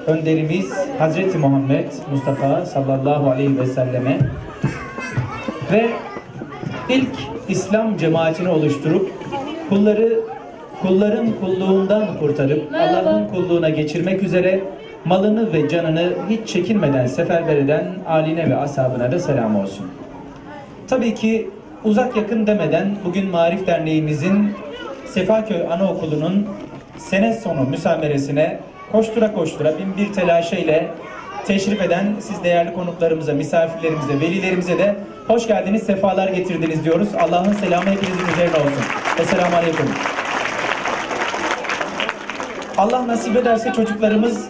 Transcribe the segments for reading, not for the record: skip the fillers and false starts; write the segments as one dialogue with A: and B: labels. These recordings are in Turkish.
A: önderimiz Hazreti Muhammed Mustafa sallallahu aleyhi ve selleme ve ilk İslam cemaatini oluşturup kulların kulluğundan kurtarıp Allah'ın kulluğuna geçirmek üzere malını ve canını hiç çekinmeden seferber eden âline ve ashabına da selam olsun. Tabii ki uzak yakın demeden bugün Maarif Derneğimizin Sefaköy Anaokulu'nun sene sonu müsameresine koştura koştura bin bir telaşeyle teşrif eden siz değerli konuklarımıza, misafirlerimize, velilerimize de hoş geldiniz, sefalar getirdiniz diyoruz. Allah'ın selamı hepinizin üzerine olsun. Esselamu Aleyküm. Allah nasip ederse çocuklarımız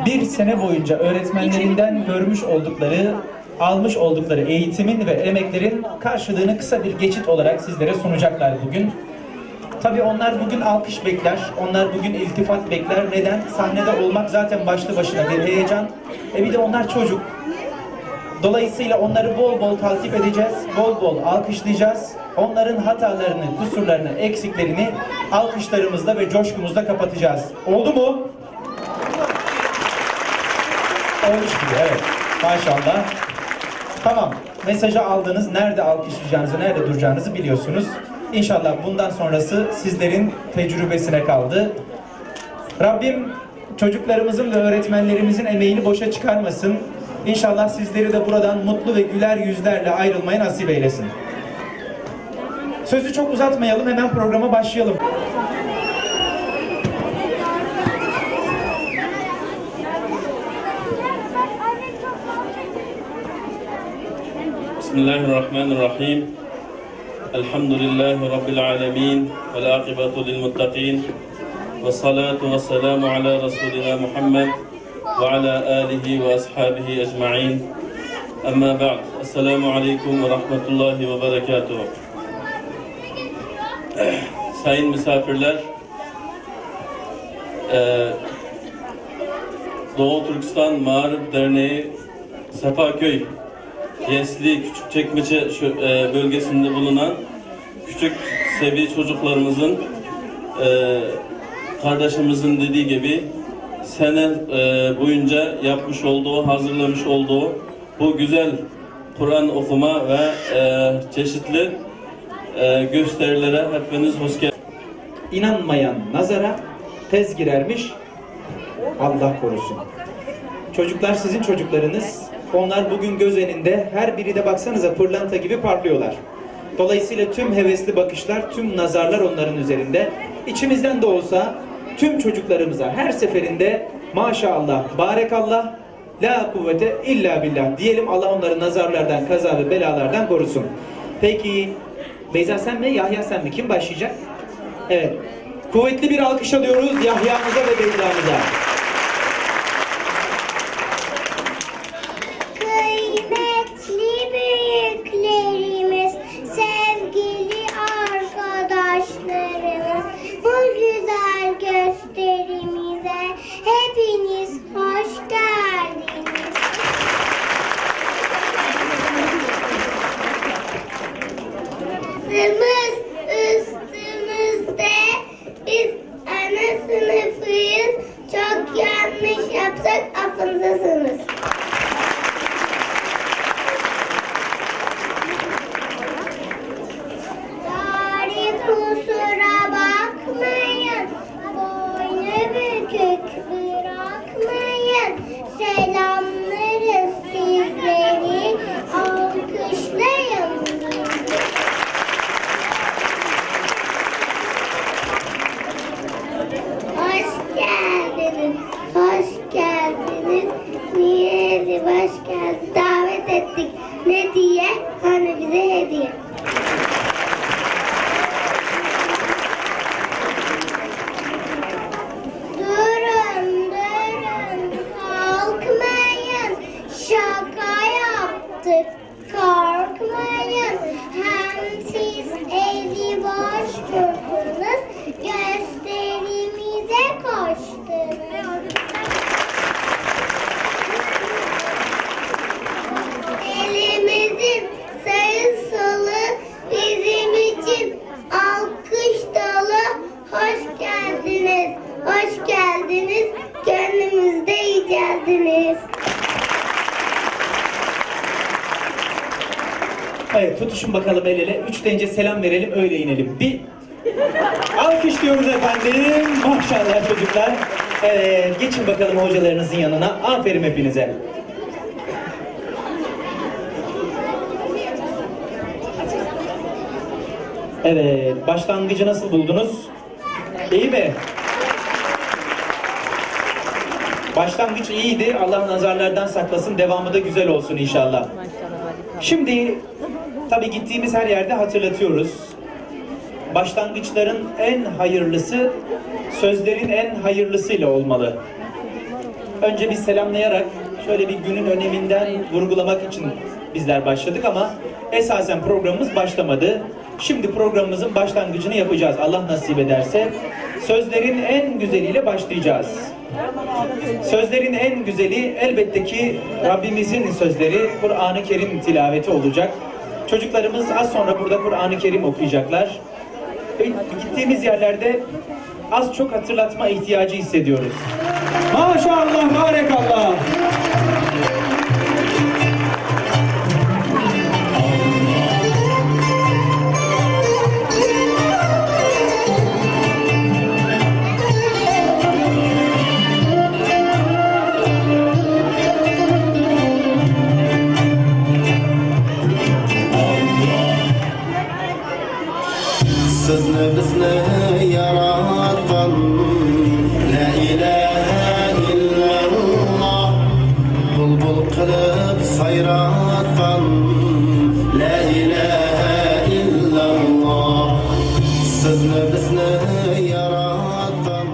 A: bir sene boyunca öğretmenlerinden görmüş oldukları, almış oldukları eğitimin ve emeklerin karşılığını kısa bir geçit olarak sizlere sunacaklar bugün. Tabii onlar bugün alkış bekler, onlar bugün iltifat bekler. Neden? Sahnede olmak zaten başlı başına bir heyecan. Bir de onlar çocuk. Dolayısıyla onları bol bol takip edeceğiz, bol bol alkışlayacağız. Onların hatalarını, kusurlarını, eksiklerini alkışlarımızla ve coşkumuzla kapatacağız. Oldu mu? Olmuş gibi, evet. Maşallah. Tamam, mesajı aldınız. Nerede alkışlayacağınızı, nerede duracağınızı biliyorsunuz. İnşallah bundan sonrası sizlerin tecrübesine kaldı. Rabbim çocuklarımızın ve öğretmenlerimizin emeğini boşa çıkarmasın. İnşallah sizleri de buradan mutlu ve güler yüzlerle ayrılmayı nasip eylesin. Sözü çok uzatmayalım, hemen programa başlayalım.
B: Bismillahirrahmanirrahim. Elhamdülillahi Rabbil alemin. Vel akibatu lil muttaqin. Ve salatu ve selamu ala Resulina Muhammed ve ala alihi ve ashabihi ecma'in. Amma ba'd. Esselamu aleyküm ve rahmetullahi ve berekatuhu. Sayın misafirler, Doğu Türkistan Maarif Derneği Sefaköy Yesli Küçükçekmece bölgesinde bulunan küçük seviye çocuklarımızın kardeşimizin dediği gibi sene boyunca yapmış olduğu, hazırlamış olduğu bu güzel Kur'an okuma ve çeşitli gösterilere hepiniz hoş geldiniz.
A: İnanmayan nazara tez girermiş, Allah korusun. Çocuklar sizin çocuklarınız. Onlar bugün göz önünde, her biri de baksanıza pırlanta gibi parlıyorlar. Dolayısıyla tüm hevesli bakışlar, tüm nazarlar onların üzerinde. İçimizden de olsa tüm çocuklarımıza her seferinde maşallah, barekallah, la kuvvete illa billah diyelim. Allah onları nazarlardan, kaza ve belalardan korusun. Peki Beyza sen mi, Yahya sen mi? Kim başlayacak? Evet. Kuvvetli bir alkış alıyoruz Yahya'mıza ve Beyza'mıza.
C: Kıymetli büyüklerimiz, sevgili arkadaşlarımız, bu güzel gösterimize hepiniz hoş geldiniz. Üstümüzde biz ana sınıfıyız. Çok
A: Evet, tutuşun bakalım el ele. 3 deyince selam verelim, öyle inelim. Bir alkış diyoruz efendim. Maşallah çocuklar. Evet, geçin bakalım hocalarınızın yanına. Aferin hepinize. Evet, başlangıcı nasıl buldunuz? İyi mi? Başlangıç iyiydi. Allah nazarlardan saklasın. Devamı da güzel olsun inşallah. Şimdi tabii gittiğimiz her yerde hatırlatıyoruz. Başlangıçların en hayırlısı sözlerin en hayırlısıyla olmalı. Önce bir selamlayarak şöyle bir günün öneminden vurgulamak için bizler başladık ama esasen programımız başlamadı. Şimdi programımızın başlangıcını yapacağız. Allah nasip ederse sözlerin en güzeliyle başlayacağız. Sözlerin en güzeli elbette ki Rabbimizin sözleri, Kur'an-ı Kerim tilaveti olacak. Çocuklarımız az sonra burada Kur'an-ı Kerim okuyacaklar. Gittiğimiz yerlerde az çok hatırlatma ihtiyacı hissediyoruz. Maşallah, barekallah.
D: Sizni bizni yaratan La ilahe illallah Bulbul qilib sayratan La ilahe illallah Sizni bizni yaratan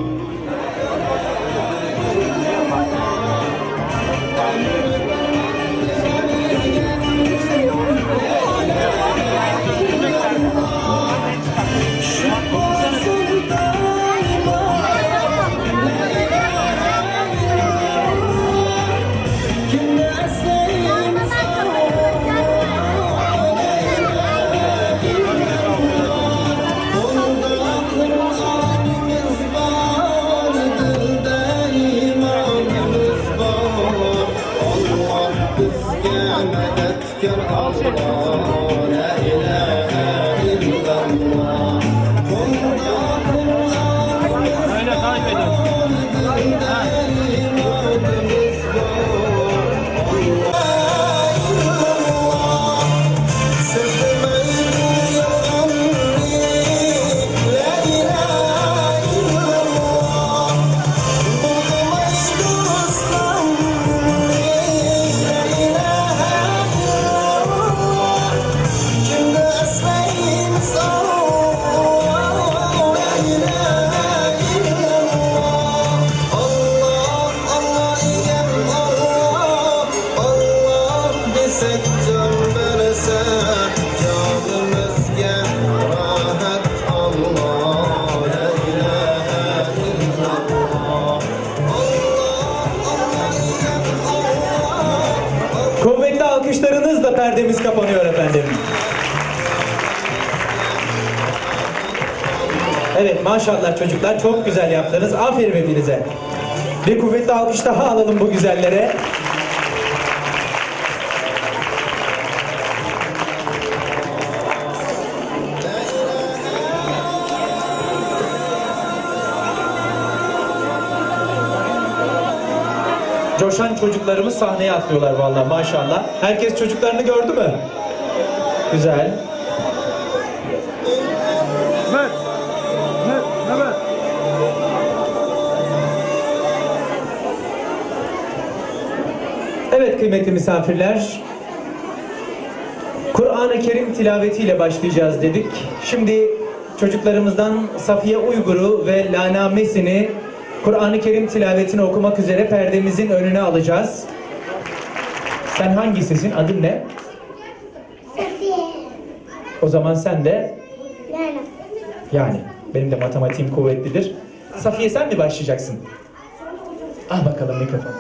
A: Kuvvetli alkışlarınızla perdemiz kapanıyor efendim. Evet, maşallah çocuklar, çok güzel yaptınız. Aferin hepinize. Bir kuvvetli alkış daha alalım bu güzellere. Coşan çocuklarımız sahneye atlıyorlar vallahi, maşallah. Herkes çocuklarını gördü mü? Güzel. Evet kıymetli misafirler, Kur'an-ı Kerim tilavetiyle başlayacağız dedik. Şimdi çocuklarımızdan Safiye Uygur'u ve Lanamesini Kur'an-ı Kerim tilavetini okumak üzere perdemizin önüne alacağız. Sen hangisisin? Adın ne?
C: Safiye.
A: O zaman sen de
C: Lana.
A: yani benim de matematiğim kuvvetlidir. Safiye sen mi başlayacaksın? Al bakalım mikrofon.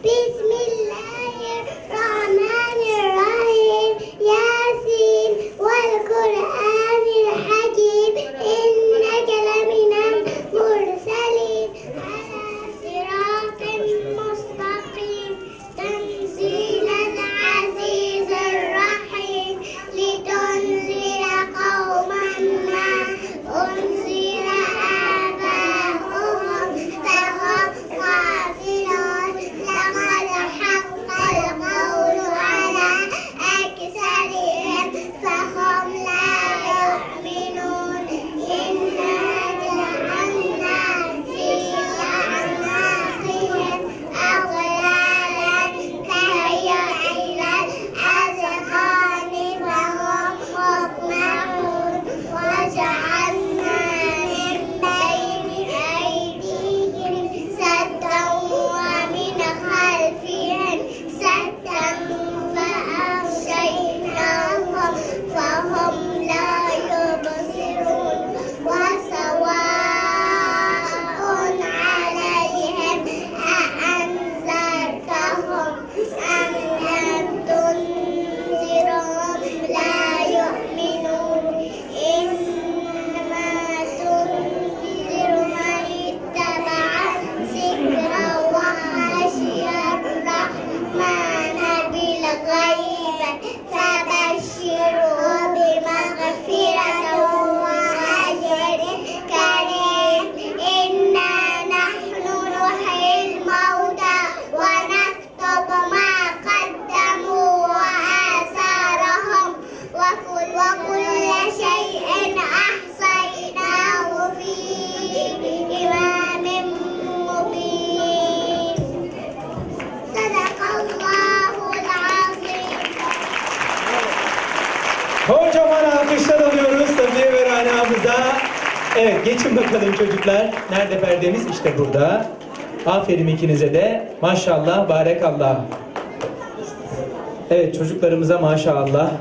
C: Bismillahirrahmanirrahim. Yasin vel Kur'anil hakim. İnneke leminel murselin. Ala sıratın mustakim.
A: Kocaman alkışlar alıyoruz Safiye ve Rana'mıza. Evet, geçin bakalım çocuklar. Nerede perdemiz? İşte burada. Aferin ikinize de. Maşallah, barekallah. Evet, çocuklarımıza maşallah.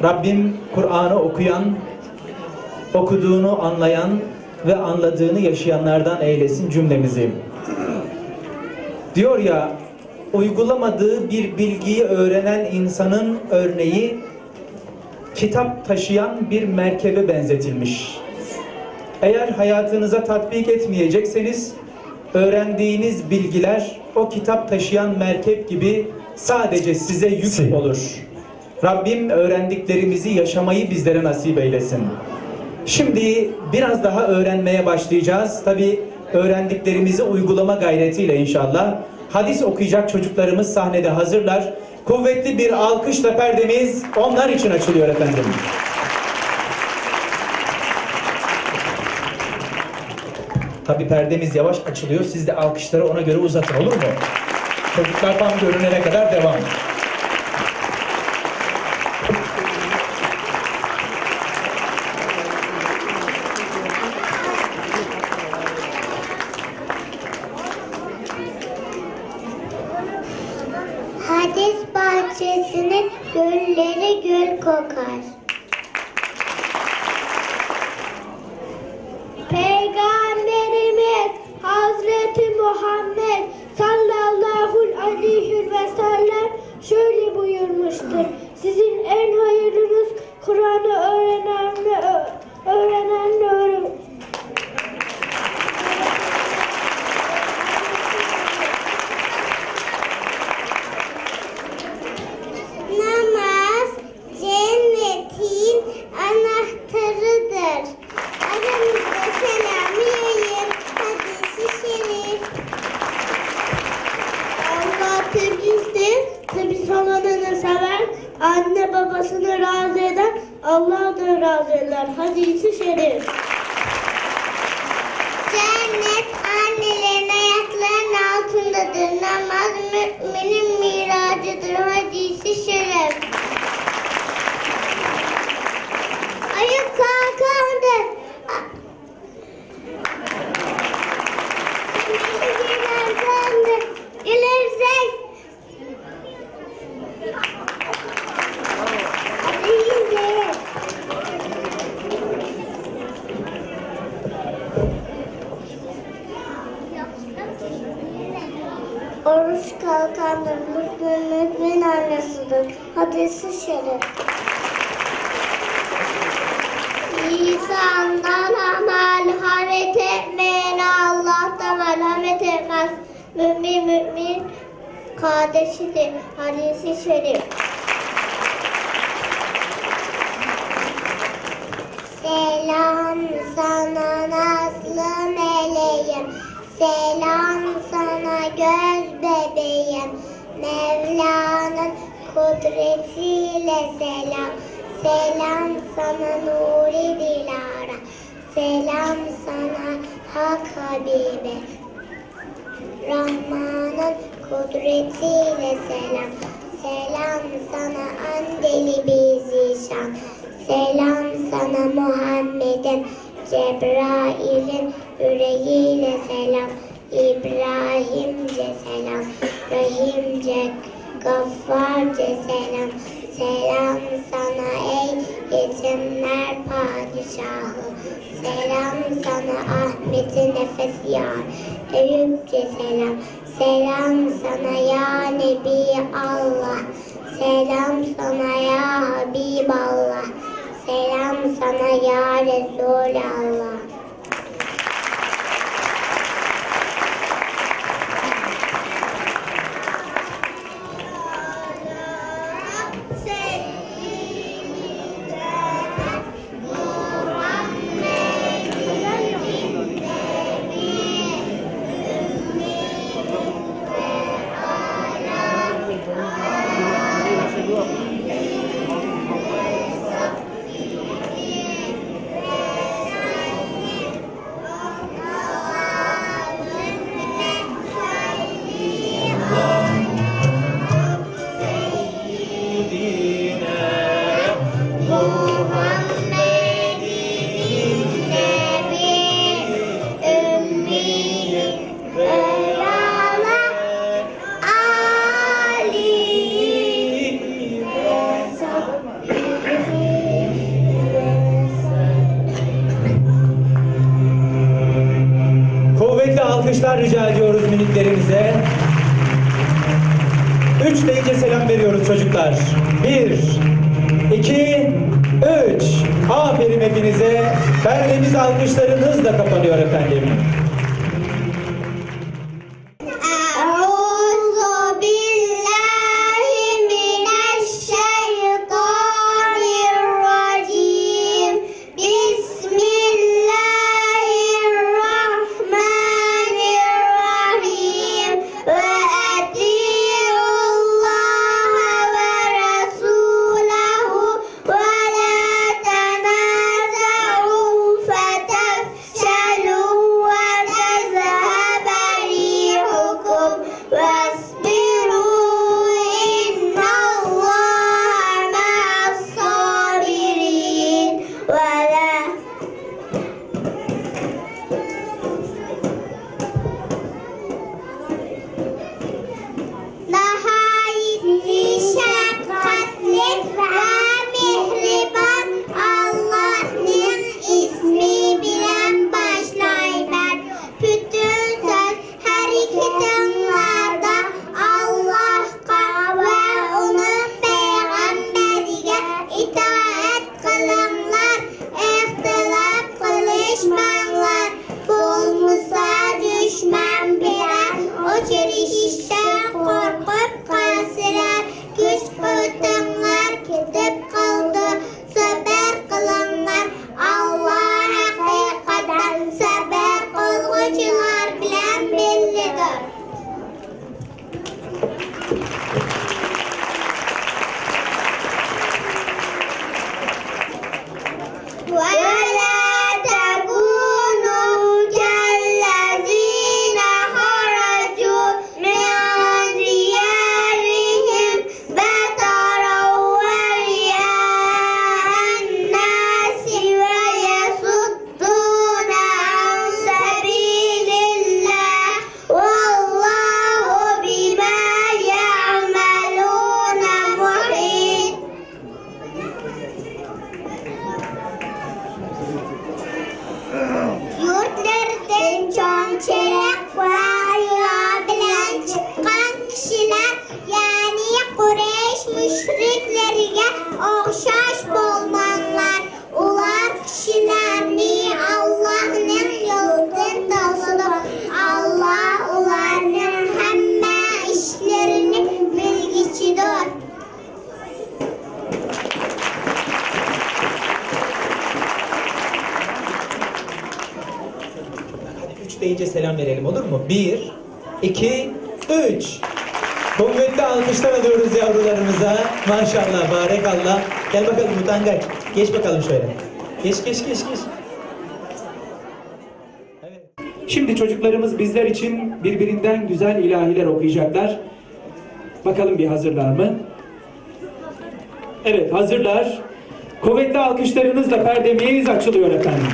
A: Rabbim Kur'an'ı okuyan, okuduğunu anlayan ve anladığını yaşayanlardan eylesin cümlemizi. Diyor ya, uygulamadığı bir bilgiyi öğrenen insanın örneği kitap taşıyan bir merkebe benzetilmiş. Eğer hayatınıza tatbik etmeyecekseniz öğrendiğiniz bilgiler o kitap taşıyan merkep gibi sadece size yük olur. Rabbim öğrendiklerimizi yaşamayı bizlere nasip eylesin. Şimdi biraz daha öğrenmeye başlayacağız. Tabii öğrendiklerimizi uygulama gayretiyle inşallah. Hadis okuyacak çocuklarımız sahnede hazırlar. Kuvvetli bir alkışla perdemiz onlar için açılıyor efendim. Tabii perdemiz yavaş açılıyor. Siz de alkışları ona göre uzatın, olur mu? Çocuklar tam görünene kadar devam.
C: Hadis bahçesinin gülleri gül kokar. Peygamberimiz Hazreti Muhammed sallallahu aleyhi ve sellem şöyle buyurmuştur. Sizin en hayırlınız Kur'an'ı öğrenenle öğren. Namaz cennetin anahtarıdır. Aramızda selam yayın hadisi şerif. Allah temizdir, tabi sonunu sever, anne babasını razı eder, Allah da razı eder hadisi şerif. Cennet annelerin ayaklarının altındadır, namaz müminin miracıdır hadisi şerif. Ayıp kalkandır. Gülersek oruç kalkandır, mümin annesidir hadisi şerif. İnsandan merhamet etmeyen Allah'tan merhamet etmez. Mümin kardeşidir hadisi şerif. Selam sana nazlı meleğim, selam sana göz bebeğim, Mevla'nın kudretiyle selam, selam sana nuri dilara, selam sana hak habibi, Rahman'ın kudretiyle selam, selam sana andeli bizişan, selam sana Muhammed'in Cebrail'in yüreğiyle selam, İbrahimce selam, Rahimce Gaffarce selam, selam sana ey yetimler padişahı, selam sana Ahmet'in nefes yar, Eyüpçe selam, selam sana ya Nebi Allah, selam sana ya Habiballah, selam sana ya Resulallah.
A: Kuvvetli alkışlar rica ediyoruz miniklerimize. 3 deyince selam veriyoruz çocuklar. 1, 2, 3. Aferin hepinize. Perdemiz alkışlarınızla kapanıyor efendim. Deyince selam verelim, olur mu? 1, 2, 3. Kuvvetli alkışlar alıyoruz yavrularımıza. Maşallah, barekallah. Gel bakalım utangaç. Geç bakalım şöyle. Geç. Evet. Şimdi çocuklarımız bizler için birbirinden güzel ilahiler okuyacaklar. Bakalım bir hazırlar mı? Evet, hazırlar. Kuvvetli alkışlarınızla perdemiz açılıyor efendim.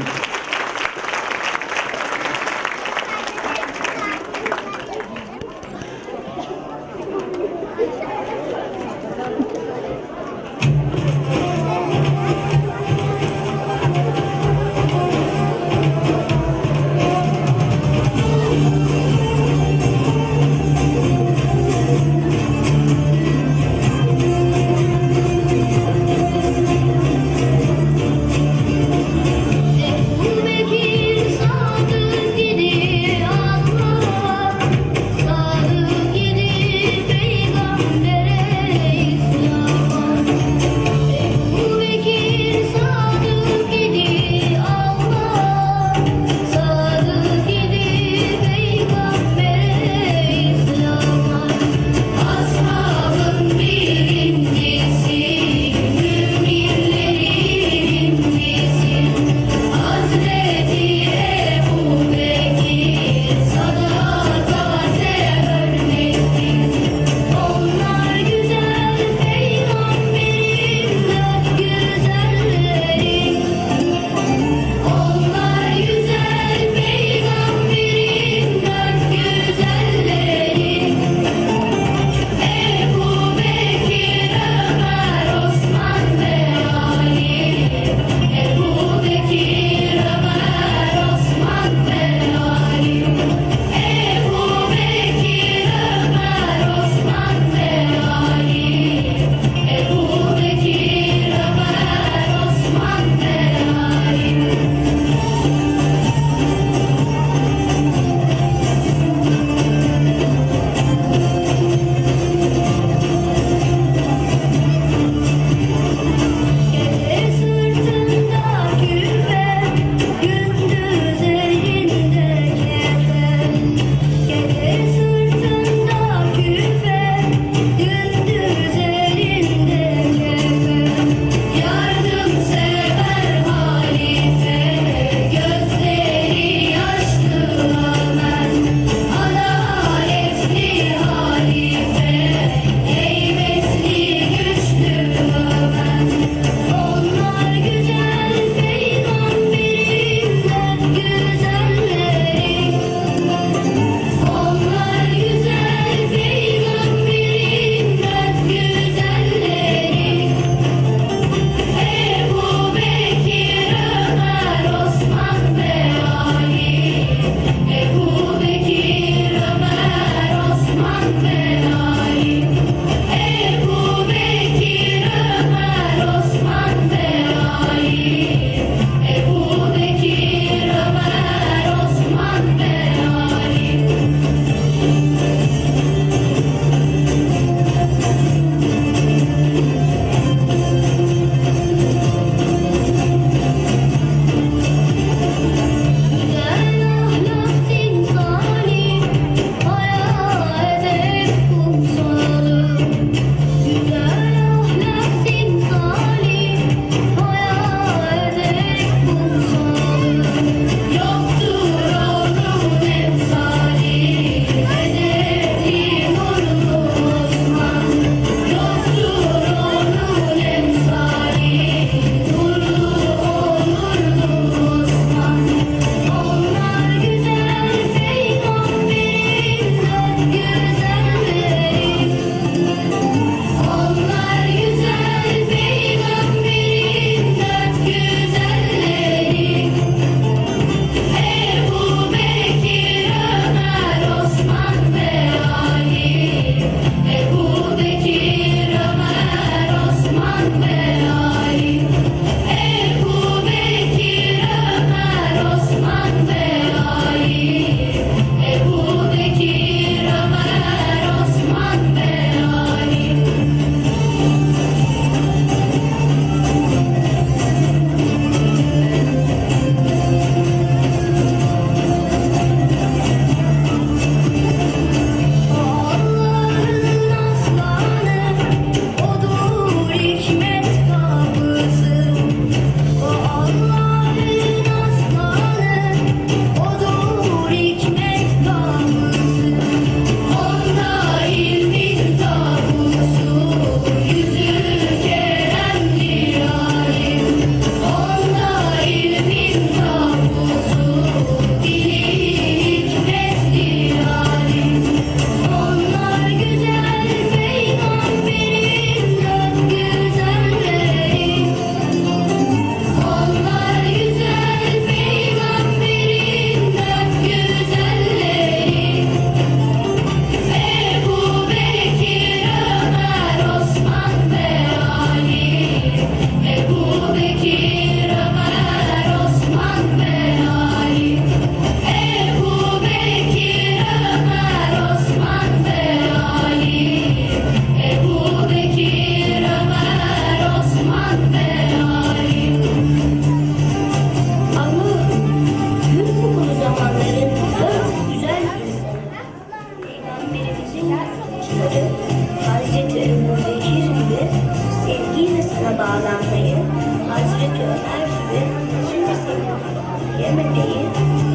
E: sevmemeyi,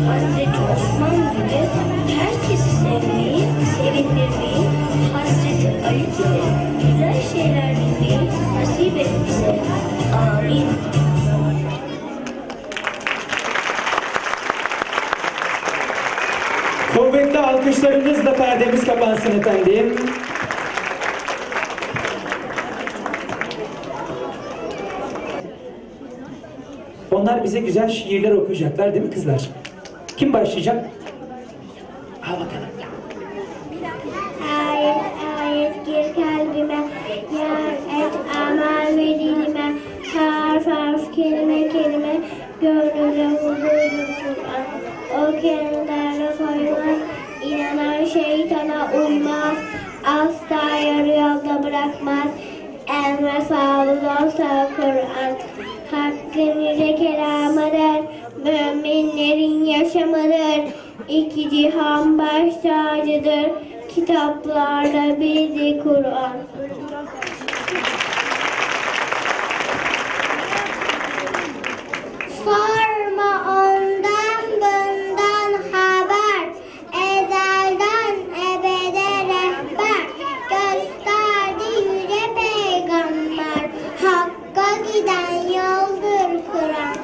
E: Hazreti Osman gibi herkesi sevmeyi, sevindirmeyi, Hazreti Ali gibi güzel şeyler bilmeyi nasip et bize. Amin.
A: Kuvvetli alkışlarınızla perdemiz kapansın efendim. Onlar bize güzel şiirler okuyacaklar değil mi kızlar? Kim başlayacak? Al bakalım.
C: Ayet ayet gir kalbime, yer et amal ve dilime, harf harf kelime kelime, gönlüme huzurlu Kur'an. O kelimelerle koymaz, inanan şeytana uymaz, asla yarı yolda bırakmaz. En vefalı olsa Kur'an, Hakkın yüce kelamıdır, müminlerin yaşamıdır, iki cihan baş tacıdır, kitaplarda bildi Kur'an. Sorma ondan bundan haber, ezelden ebede rehber, gösterdi yüce peygamber, hakka giden yoldur Kur'an,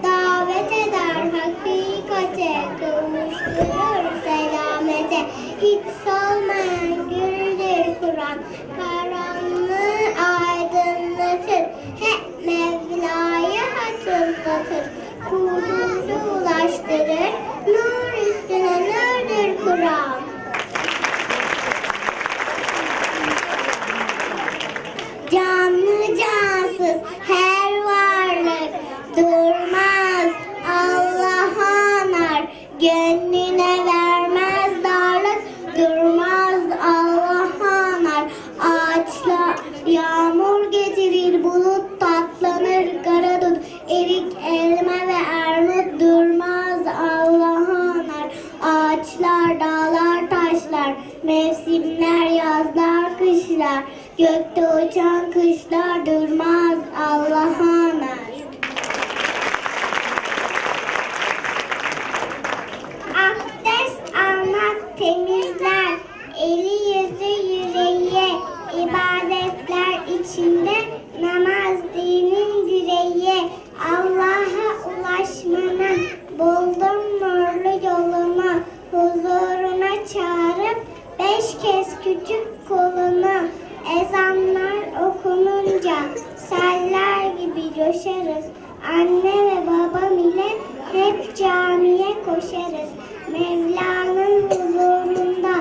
C: davet eder hakikate, kavuşturur selamete, hiç solmayan güldür Kur'an, karanlığı aydınlatır, hep Mevla'yı hatırlatır, kurtuluşu ulaştırır, nur üstüne nurdur Kur'an. Canlı cansız her varlık durmaz, Allah'a anar, gönlüne vermez darlık, durmaz Allah'a anar. Ağaçlar yağmur getirir, bulut tatlanır, kara dut, erik, elma ve armut, durmaz Allah'a anar. Ağaçlar, dağlar, taşlar, mevsimler, yazlar, kışlar, gökte uçan kuşlar, durmaz Allah'a anar. Abdest almak temizler, eli yüzü yüreği, ibadetler içinde namaz dinin direği. Allah'a ulaşmanın buldum nurlu yolunu, huzuruna çağırıp 5 kez küçük kolunu. Ezanlar okununca seller gibi coşarız, anne ve babam ile hep camiye koşarız. Mevla'nın huzurunda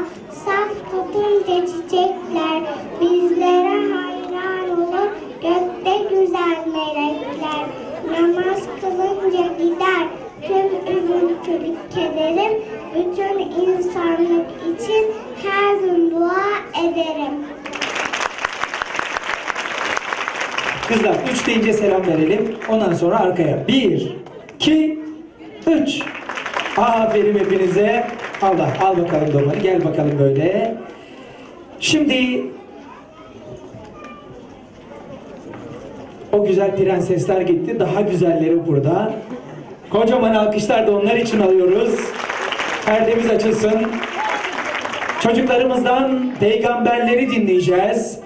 C: saf tutunca çiçekler, bizlere hayran olur gökte güzel melekler. Namaz kılınca gider tüm üzüntülük kederim, bütün insanlık için her gün dua ederim.
A: Kızlar 3 deyince selam verelim. Ondan sonra arkaya. 1, 2, 3. Aferin hepinize. Allah al bakalım domanı. Gel bakalım böyle. Şimdi o güzel prensesler gitti. Daha güzelleri burada. Kocaman alkışlar da onlar için alıyoruz. Perdemiz açılsın. Çocuklarımızdan peygamberleri dinleyeceğiz.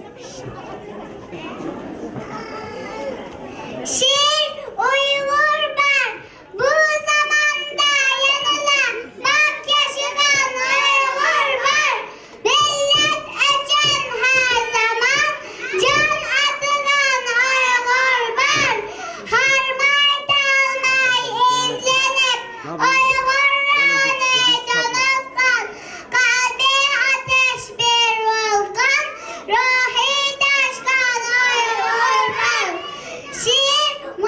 C: Şiir uyulur ben bu zamanda yanına, bak yaşından uyulur ben, millet açan her zaman, can atılan uyulur ben, harmay dalmay izlenip uyulur rane canastan, kalbi ateş bir volkan, ruhi taşkan uyulur ben. Şiir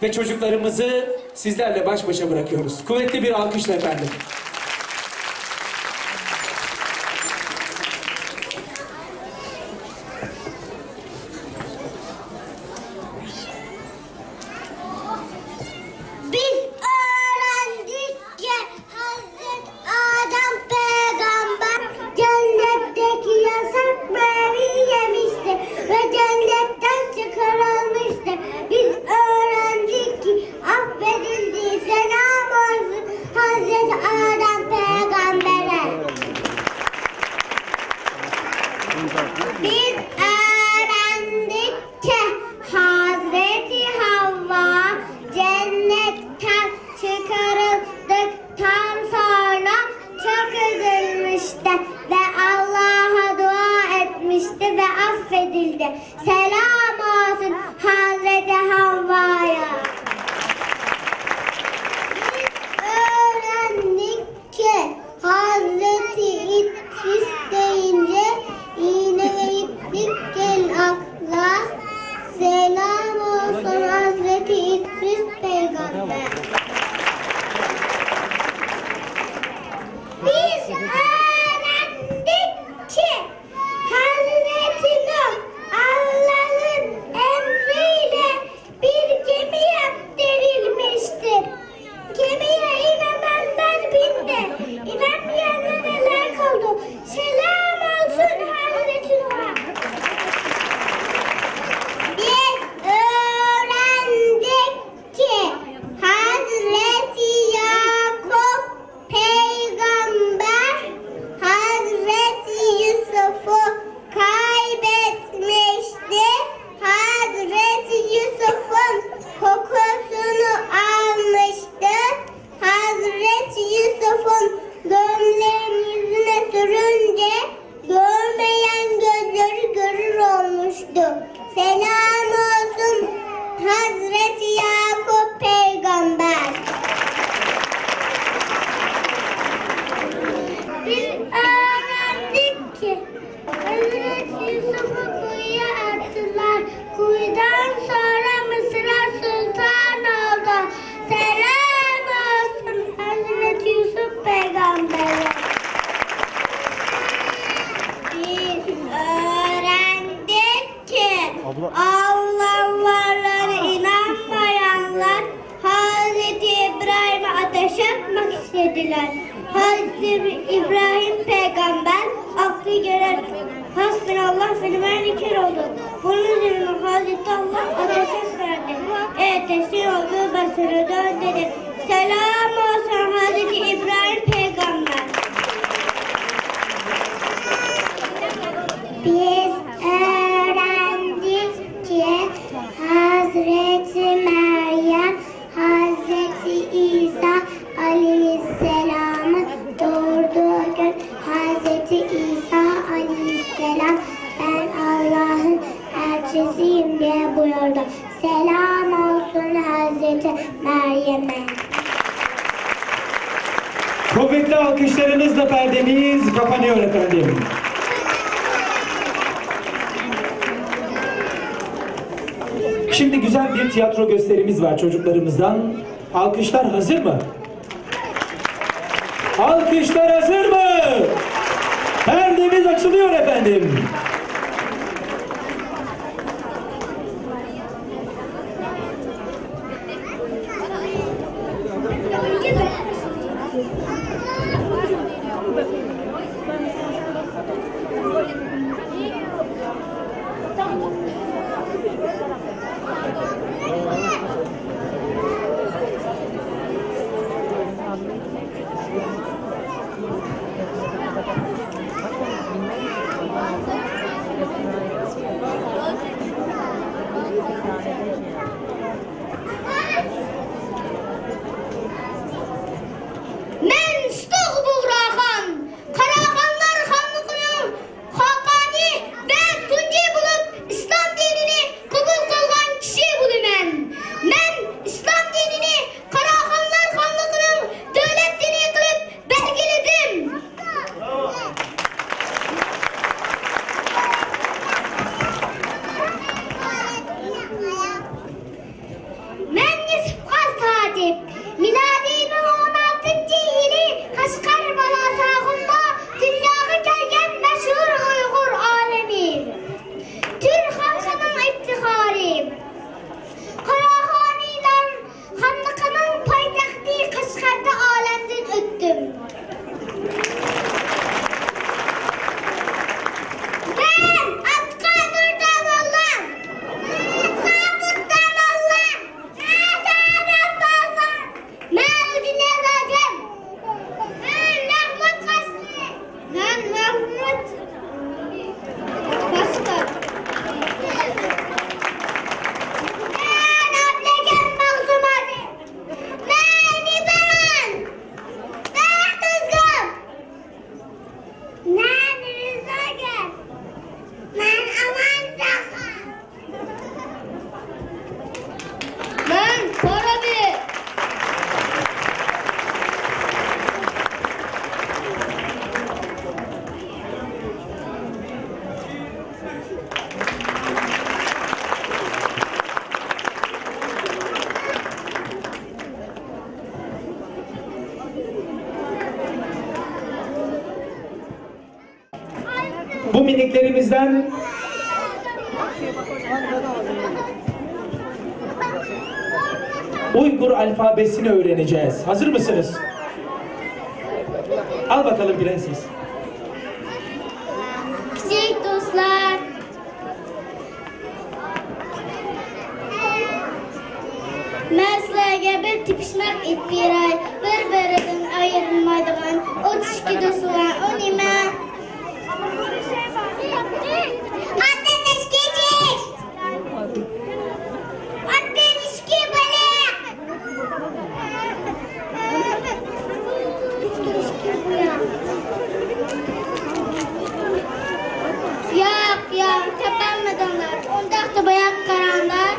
F: ve çocuklarımızı sizlerle baş başa bırakıyoruz. Kuvvetli bir alkışla efendim.
C: Biz öğrendik ki Hazreti Adem peygamber cennetteki yasakları yemişti ve cennetten çıkarılmıştı. Biz öğrendik ki affedildi. Selam olsun Hazreti Adem peygambere. Biz öğrendik ki Hazreti Havva cennetten çıkarıldıktan sonra çok üzülmüştü ve Allah'a dua etmişti ve affedildi. Selam olsun Hazreti Havva'ya. Biz öğrendik ki Hazreti İdris deyince iğne ve iplik gel akla. Selam olsun Hazreti İdris peygamber. Biz öğrendik ki Hazreti Nuh Allah'ın emriyle bir gemiye aktarılmıştır. Gemiye inananlar bindi. İnanmayanlar neler kaldı? Selam olsun Hazreti Nuh'a. Biz öğrendik ki Hazreti Yakup peygamber Hazreti Yusuf'u kaybetmişti. Hazreti Yusuf'un kokusunu almıştı. Hazreti Yusuf'un gömleğini yüzüne sürünce görmeyen gözleri görür olmuştu. Selam olsun Hazreti Yakup peygamber. Biz öğrendik ki Hazreti Yusuf'u kuyuya attılar. Kuyudan sonra Mısır'a sultan oldu. Selam olsun Hazreti Yusuf peygambere. Biz öğrendik ki Allah varlığına inanmayanlar Hazreti İbrahim'i ateşe atmak istediler. Hazreti İbrahim peygamber aklı göre hasbinallah ve ni'mel vekil oldu. Bunun üzerine Hazreti Allah ateşe verdi. Teslim olduğu basını döndürdü. Selam olsun Hazreti İbrahim peygamber. Biz öğrendik ki Hazreti Meryem Hazreti İsa Aleyhisselam'ı doğurduğu gün Hazreti İsa Aleyhisselam ben Allah'ın elçisiyim diye buyurdu. Selam olsun Hazreti Meryem'e.
A: Kuvvetli alkışlarınızla perdemiz kapanıyor efendim. Şimdi güzel bir tiyatro gösterimiz var çocuklarımızdan. Alkışlar hazır mı? Alkışlar hazır mı? Perdemiz açılıyor efendim. Bu miniklerimizden Uygur alfabesini öğreneceğiz. Hazır mısınız? Al bakalım prenses.
C: Küçük dostlar. Ben sizlerge bir tipişmek ettiray. Bir-birinden ayırılmaydıgan 32 dostu var. O nime? Ateş geçir! Ateş ki balık! Yok, kapanmadı onlar. Ondaq da bayağı karanlar.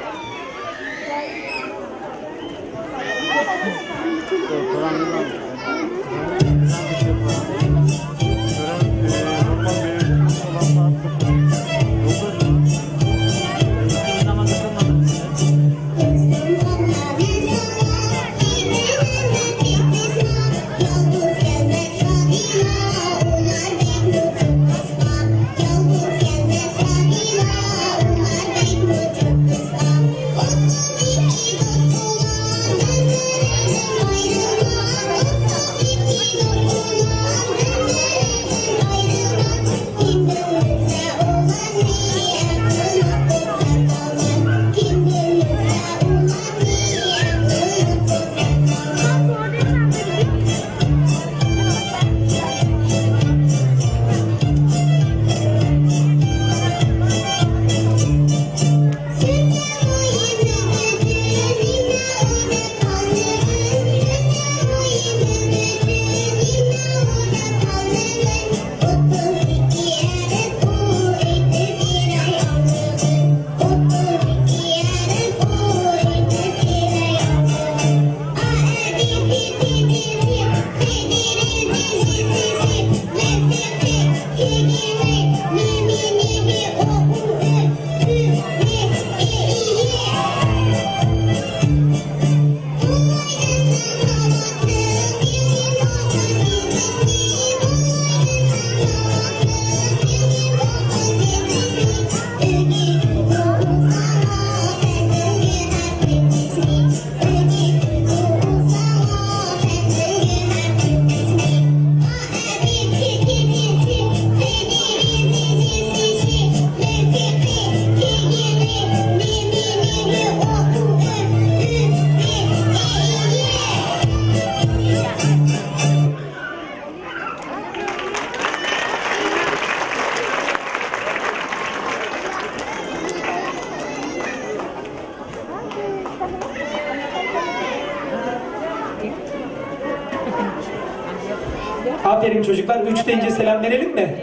A: Aferin çocuklar. 3 deyince selam verelim mi?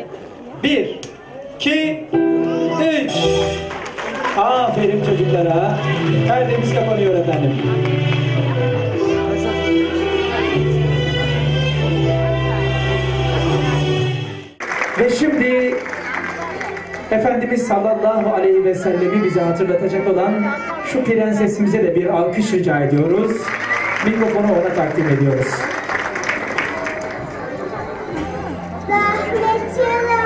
A: 1, 2, 3. Aferin çocuklara. Perdemiz kapanıyor efendim. Ve şimdi Efendimiz sallallahu aleyhi ve sellemi bize hatırlatacak olan şu prensesimize de bir alkış rica ediyoruz. Mikrofonu ona takdim ediyoruz.
C: Kalbimizden de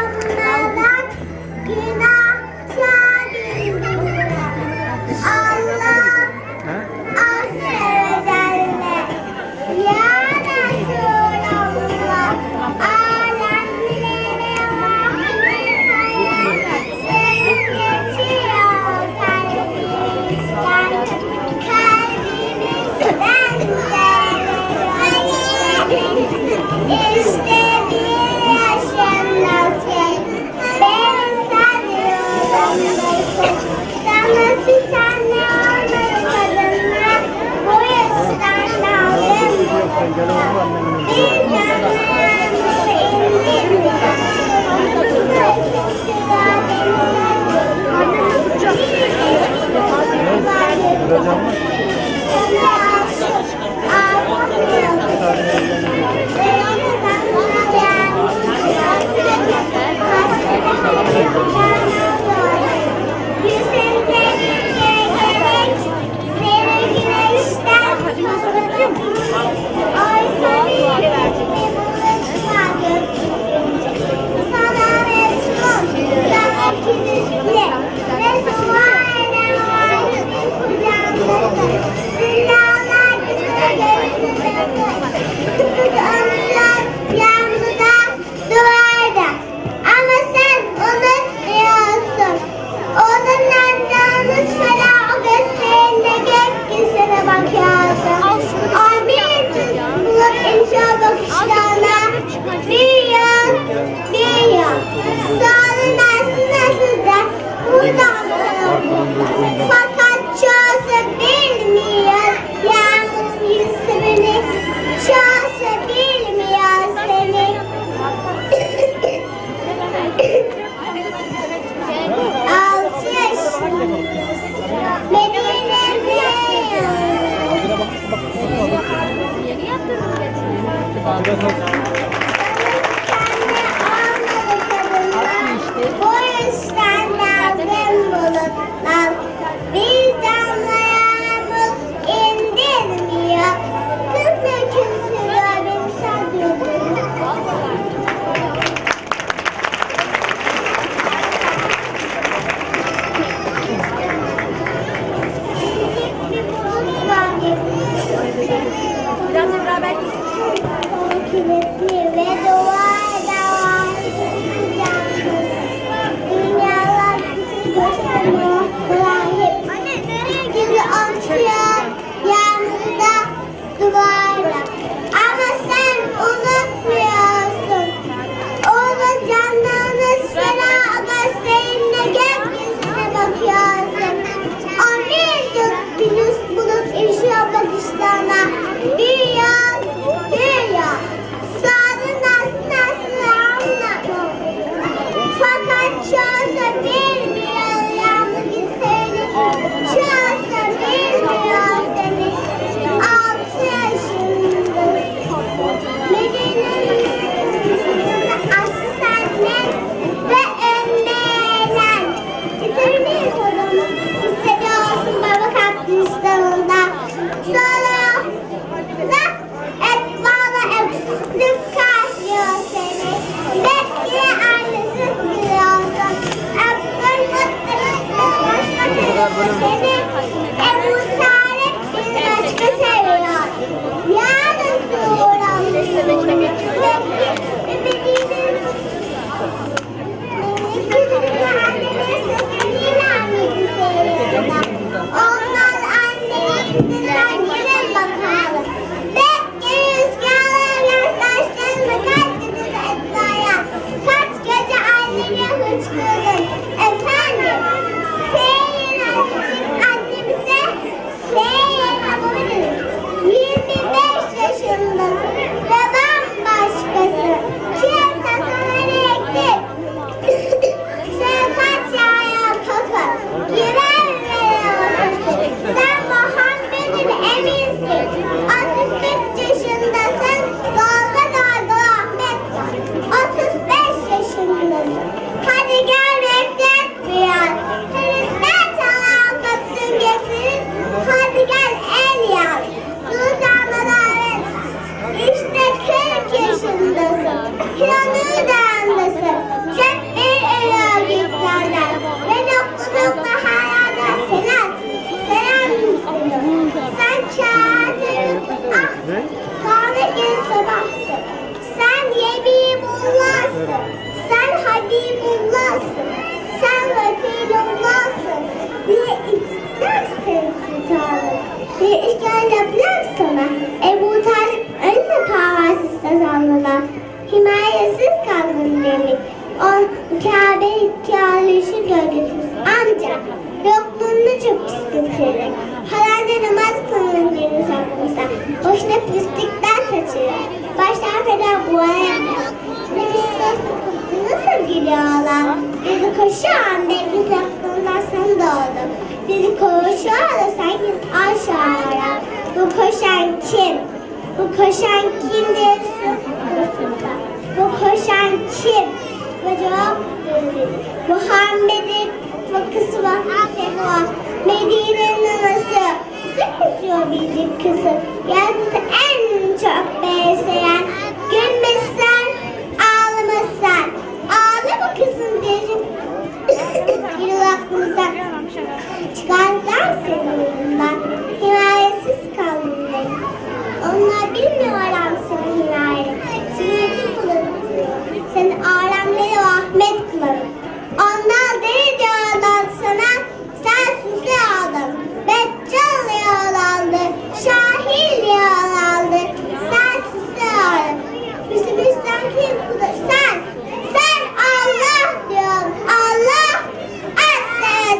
C: Bu işten lazım bulutlar. Bir damla yağmur indirmiyor. Kızla küsüyor insan yüzünü. Bir bulut var.
E: Biraz beraber
C: Kilitli ve duvar var. Dünyalar bizi göstermiyor. Hep gibi açıyor. Yanında duvarda. Ama sen unutmuyorsun. Onun canlarını sıra gösterinde gökyüzüne bakıyorsun. O bir bulut işiyor bakışlarına. Dünya, dünya. Sağın aslında anlatıyor. Fakat çoğusu bilmiyor yalnız seni. Çoğusu bilmiyor seni. 6 yaşındasın. Medine'nin aslanlar ve önleyen. Getirmeyiz adamı. Hissediyorsun baba kaktüslerinde. Sonra da etbana öksüzlük karşılıyor seni. Bekle annesi biliyorsun. Öptün seni. Ebu Talip bir başka seviyor. Yarın sonra onlar annelerinden gelin bakalım. Bekle rüzgarlar yaklaştığında kaç gece Esra'ya. Kaç gece anneye hıçkırdın. Efendim, seyin annemize, seyin yapabiliriz. 25 yaşındasın ve bambaşkası. Kimse sana renkli. Sen kaç yaya kakar. Girer sen Muhammed'in eminsin. 35 yaşındasın. Dalga dalga Ahmet var. 35 yaşındasın. Hadi gel bekletmeyen. Ben sana anlatsın getirin. Hadi gel el yap. Sultan'a davet. İşte 40 yaşındasın. Planı dağındasın. Sen bir el gitlerden. Ve nokta hayata selam. Selam istiyorum. Sen çağırdın. Ah, kahve gün sabahsın. Sen Yebibullah'sın. Sen Habibullah'sın. Sen Vekulullah'sın. Bir istersin sultanım. Bir işgal yapacak sana. Ebu Talip önüne kahvesiz kazandılar. Himayesiz kaldın demek. O Kabe ihtiyarlışı gölgesiz. Ancak yokluğunu çok istedim. Halande namaz kılındığını saklamışlar. Boşuna pislikten kaçırıyor. Baştan feda buaya. Nasıl gülüyorlar? Biri koşuyor, belki aklından sen doğdun. Biri koşuyor da sanki aşağıya. Bu koşan kim? Bu koşan kim diyorsun? Bu koşan kim? Bu cevap verir. Muhammed'in fakısı var, seni var. Medine'nin anası. Sık tutuyor bizim kızı. Yeryüzünde en çok benzeyen. Gülmesen, ağlamasan. Ağlama kızım derim. Yürü aklımızdan. Çıkarlar senin yanından. Himayesiz kaldın benim. Onlar bilmiyorlar senin himayeni. Seni kullanır. Senin alemleri Ahmet kılarım. Onlar deli diyorlar sana. Sen süsü aldın. Beccal yağlandı. Şahil yağlandı. Sen süsü aldın. Bizden kim kudur? Sen Allah diyorsun. Allah. Sen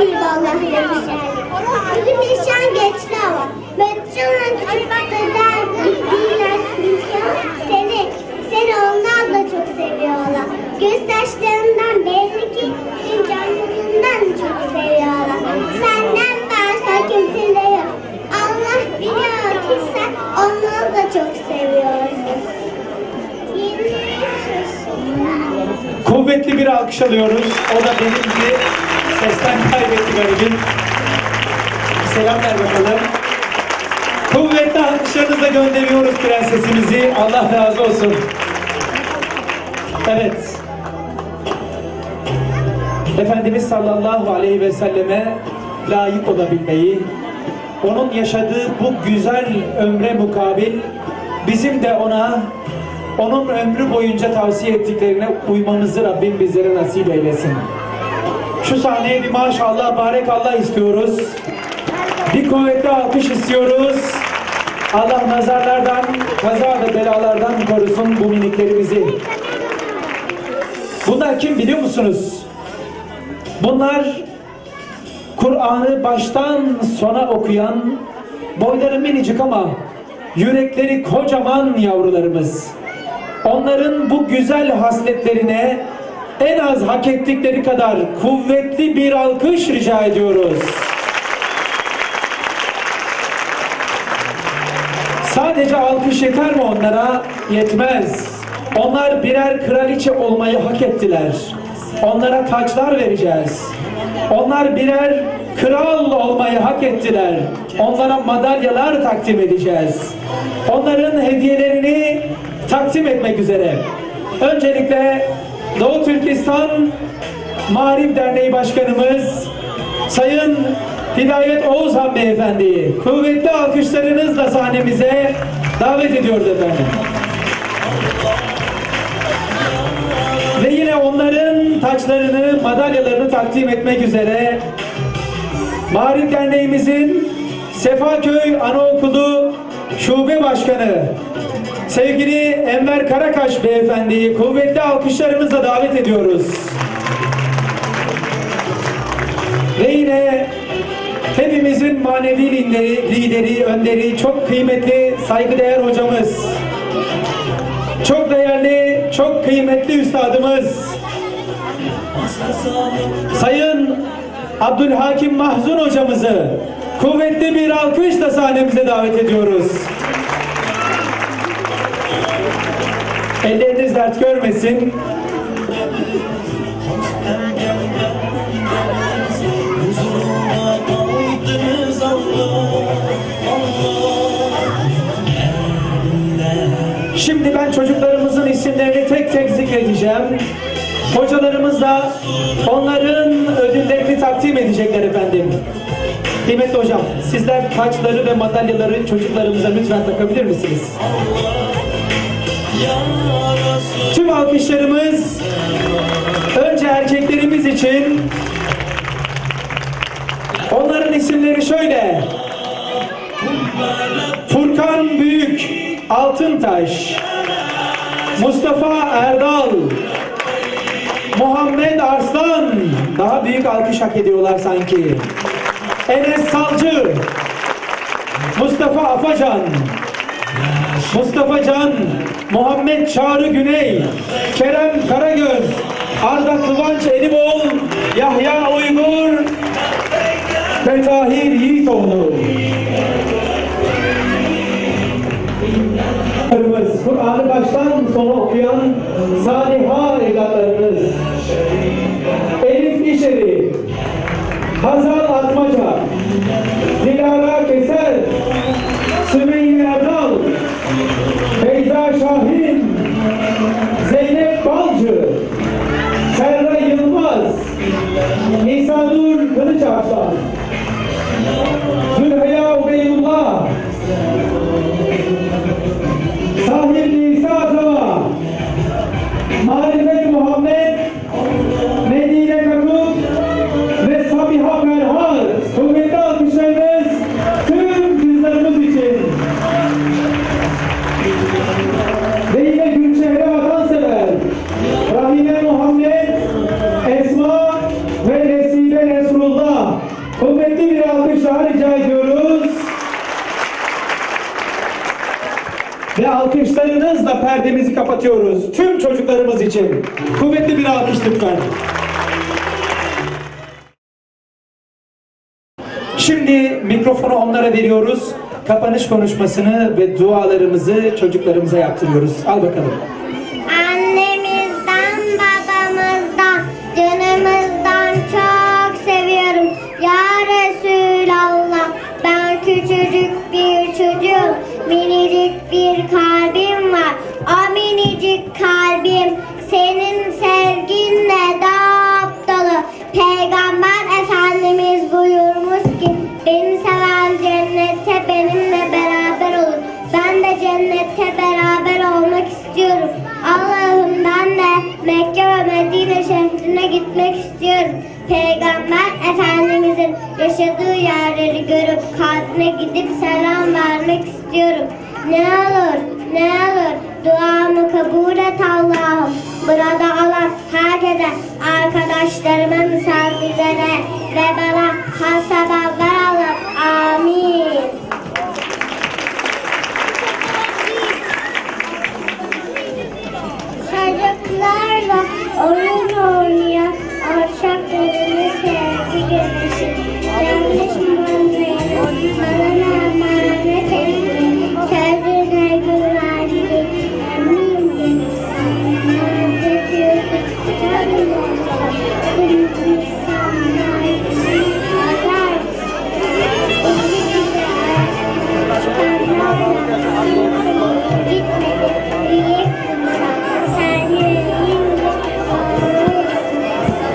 C: iyi vallahi demişler. Bugün nişan geçti ama. Metcan'ın küçük derdi değiller nişan seni onlar da çok seviyorlar. Gözyaşlarından belli ki canlılığından çok seviyorlar. Senden başka kimseleri yok. Allah biliyor ki sen onları da çok seviyorsun.
A: Kuvvetli bir alkış alıyoruz. O da benim gibi sesten kaybetti garibim. Selam ver bakalım. Kuvvetli alkışlarınızla gönderiyoruz prensesimizi. Allah razı olsun. Evet. Efendimiz sallallahu aleyhi ve selleme layık olabilmeyi, onun yaşadığı bu güzel ömre mukabil bizim de onun ömrü boyunca tavsiye ettiklerine uymamızı Rabbim bizlere nasip eylesin. Şu sahneye bir maşallah, barekallah istiyoruz. Bir kuvvetli alkış istiyoruz. Allah nazarlardan, kaza ve belalardan korusun bu miniklerimizi. Bunlar kim biliyor musunuz? Bunlar Kur'an'ı baştan sona okuyan, boyları minicik ama yürekleri kocaman yavrularımız. Onların bu güzel hasletlerine en az hak ettikleri kadar kuvvetli bir alkış rica ediyoruz. Sadece alkış yeter mi onlara? Yetmez. Onlar birer kraliçe olmayı hak ettiler. Onlara taçlar vereceğiz. Onlar birer kral olmayı hak ettiler. Onlara madalyalar takdim edeceğiz. Onların hediyelerini takdim etmek üzere. Öncelikle Doğu Türkistan Marif Derneği Başkanımız Sayın Hidayet Oğuzhan Beyefendi'yi kuvvetli alkışlarınızla sahnemize davet ediyoruz efendim. Ve yine onların taçlarını, madalyalarını takdim etmek üzere Marif Derneğimizin Sefaköy Anaokulu Şube Başkanı sevgili Enver Karakaş Beyefendi'yi kuvvetli alkışlarımızla davet ediyoruz. Ve yine hepimizin manevi lideri, önderi, çok kıymetli, saygıdeğer hocamız, çok değerli, çok kıymetli üstadımız Sayın Abdülhakim Mahzun hocamızı kuvvetli bir alkışla sahnemize davet ediyoruz. Elleriniz dert görmesin. Şimdi ben çocuklarımızın isimlerini tek tek zikredeceğim. Hocalarımız da onların ödüllerini takdim edecekler efendim. Kıymetli hocam, sizler taçları ve madalyaları çocuklarımıza lütfen takabilir misiniz? Tüm alkışlarımız önce erkeklerimiz için. Onların isimleri şöyle: Furkan Büyük Altıntaş, Mustafa Erdal, Muhammed Arslan, daha büyük alkış hak ediyorlar sanki. Enes Salcı, Mustafa Afacan, Mustafa Can, Muhammed Çağrı Güney, Kerem Karagöz, Arda Kıvanç Elibol, Yahya Uygur ve Tahir Yiğitoğlu. Kur'an'ı baştan sona okuyan saliha evlatlarımız Elif İşeri, Hazal Atmaca, Dilara Keser, Sümeyye Erdal, Beyza Şahin, Zeynep Balcı, Serra Yılmaz, Nisanur Kılıçarslan, Zülheya Ubeyullah, Sahil Nisa Atama, Marifet Muhammed, Medine Kakut ve Sabiha Ferhat. Kuvvetli alkışlarınız tüm kızlarımız için. Ve yine Gülçehre Vatansever, Rahime Muhammed, Esma ve Nesibe Nesrullah. alkışlarınızla perdemizi kapatıyoruz. Tüm çocuklarımız için. Kuvvetli bir alkış lütfen. Şimdi mikrofonu onlara veriyoruz. Kapanış konuşmasını ve dualarımızı çocuklarımıza yaptırıyoruz. Al bakalım.
C: Annemizden, babamızdan, canımızdan çok seviyorum. Ya Resulallah, ben küçücük bir çocuğum, minicik bir kalbim var. O minicik kalbim senin sevginle dolu. Peygamber Efendimiz buyurmuş ki, beni seven cennette benimle beraber olur. Ben de cennette beraber olmak istiyorum. Allah'ım ben de Mekke ve Medine şehrine gitmek istiyorum. Peygamber Efendimizin yaşadığı yerleri görüp kalbine gidip selam vermek istiyorum. Ne olur duamı kabul et Allah'ım. Burada olan herkese, arkadaşlarıma, misafirlere ve bana has sabahlar Allah. Amin. Çocuklarla oyun oynayan alçak gönüllü sevgi güneşi. Yanlış manzara bana emanet ettin. Sözüne güvendim. Emin değilsin. Emanet ediyorsun. Canım olsa. Tüm insanlar için pazartesi. İki güzel. Çıkanlarla gitmedi. İyi insan. Sen yüreğimde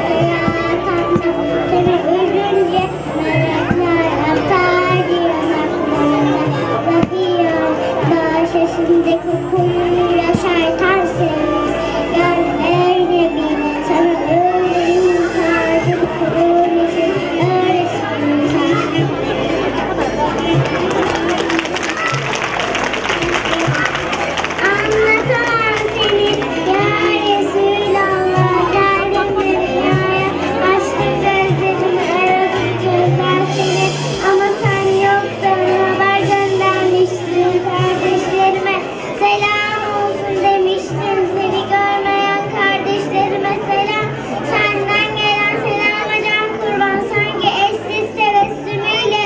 C: hayatımda seni üzünce melekler atar yanaklarına bakıyor. Dağ sesinde kokuyla şeytan seni gör ey Nebi, sana öğrenim tarzı öğresin, öğresin tarzı. Anlatamam seni ya Resulallah, derdim dünyaya, açtı gözlerimi öptüler seni, ama sen yoktun, haber göndermiştin kardeşlerime, selam olsun demiştin, seni görmeyen kardeşlerime selam, senden gelen selama can kurban, sanki eşsiz tebessümüyle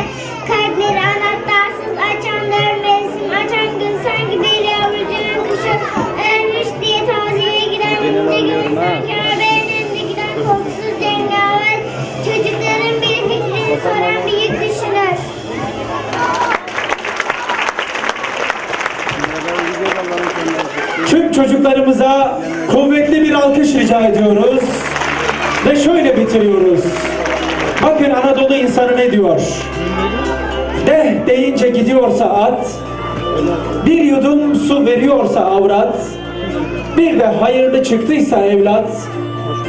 C: kalpleri anahtarsız açan, dönmesin açan gün, sanki bir yavrucuğun kuşu ölmüş diye taziyeye giden, günde görürsen Kabe'nin önünde giden korkusuz cengaver, çocukların bir fikrini soran büyük düşünür.
A: Tüm çocuklarımıza kuvvetli bir alkış rica ediyoruz. Ve şöyle bitiriyoruz. Bakın Anadolu insanı ne diyor? Deh deyince gidiyorsa at, bir yudum su veriyorsa avrat, bir de hayırlı çıktıysa evlat,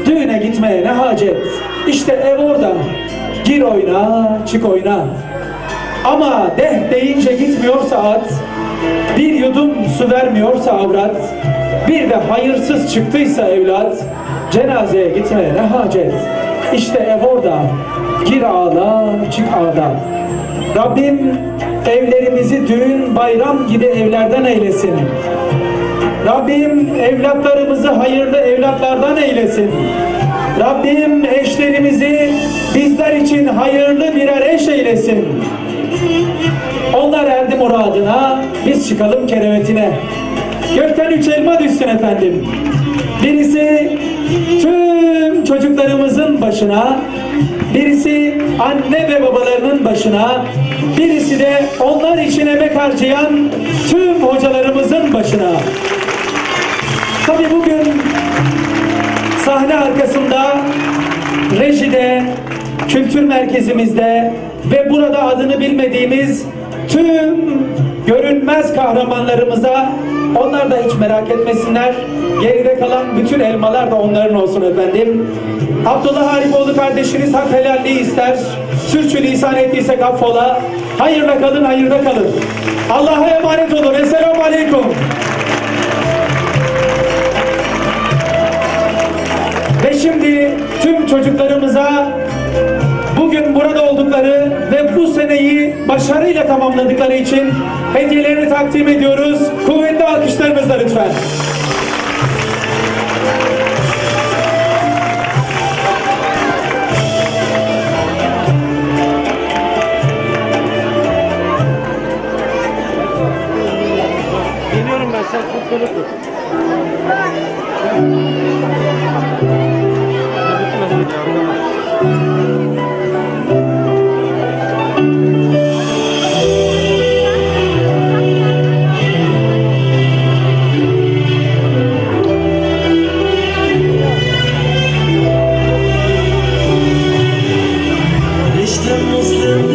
A: düğüne gitmeye ne hacet? İşte ev orada, gir oyna, çık oyna. Ama deh deyince gitmiyorsa at, bir yudum su vermiyorsa avrat, bir de hayırsız çıktıysa evlat, cenazeye gitmeye ne hacet? İşte ev orada, gir ağla, çık ağla. Rabbim evlerimizi düğün, bayram gibi evlerden eylesin. Rabbim evlatlarımızı hayırlı evlatlardan eylesin. Rabbim eşlerimizi bizler için hayırlı birer eş eylesin. Onlar erdi muradına, biz çıkalım kerevetine. Gökten 3 elma düşsün efendim. Birisi tüm çocuklarımızın başına, birisi anne ve babalarının başına, birisi de onlar için emek harcayan tüm hocalarımızın başına. Tabii bugün sahne arkasında, rejide, kültür merkezimizde ve burada adını bilmediğimiz tüm görünmez kahramanlarımıza, onlar da hiç merak etmesinler, geride kalan bütün elmalar da onların olsun efendim. Abdullah Harifoğlu kardeşiniz hak helalliği ister, sürçülisan ettiysek affola. Hayırla kalın, hayırda kalın. Allah'a emanet olun. Esselamu Aleyküm. Ve şimdi tüm çocuklarımıza bugün burada oldukları ve bu seneyi başarıyla tamamladıkları için hediyelerini takdim ediyoruz. Kuvvetli alkışlarınızla lütfen.
G: Geliyorum ben, sen tutları tut.
D: İşte Müslüman